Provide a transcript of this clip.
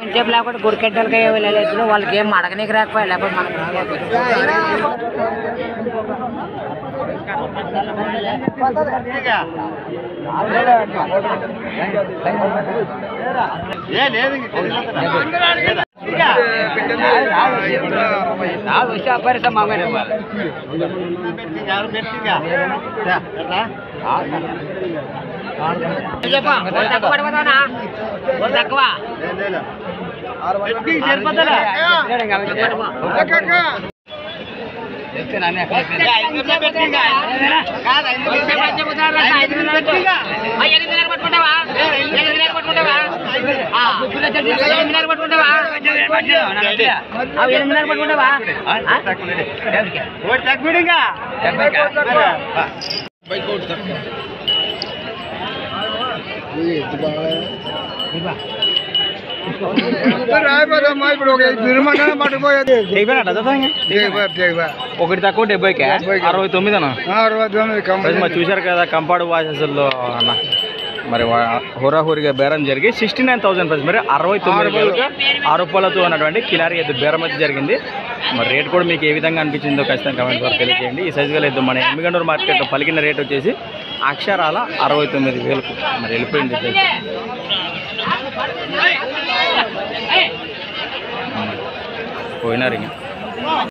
కొంచెం లేకపోతే గుడికెడ్డలకి వెళ్ళలేదు వాళ్ళకి ఏం అడగనీకి రాకపోయా లేకపోతే మనకు తక్కువ ఇప్పుడు ఒకటి తక్కువ 70కే 69 అన్న 69 చూశారు కదా కంపాడు వాసెస్లో అన్న మరి హోరాహోరీగా బేరం జరిగి 69,000 ప్రైస్ మరి 69,000 రూపాయలతో ఉన్నటువంటి కిలారి ఎద్దు బేరం అయితే జరిగింది. మరి రేట్ కూడా మీకు ఏ విధంగా అనిపించిందో ఖచ్చితంగా కమెంట్ ద్వారా తెలియజేయండి. ఈ సైజుగా లేదు మన ఎమ్మిగండూరు మార్కెట్లో పలికిన రేట్ వచ్చేసి అక్షరాల 69,000కు మరి వెళ్ళిపోయింది. పోయినారు ఇంకా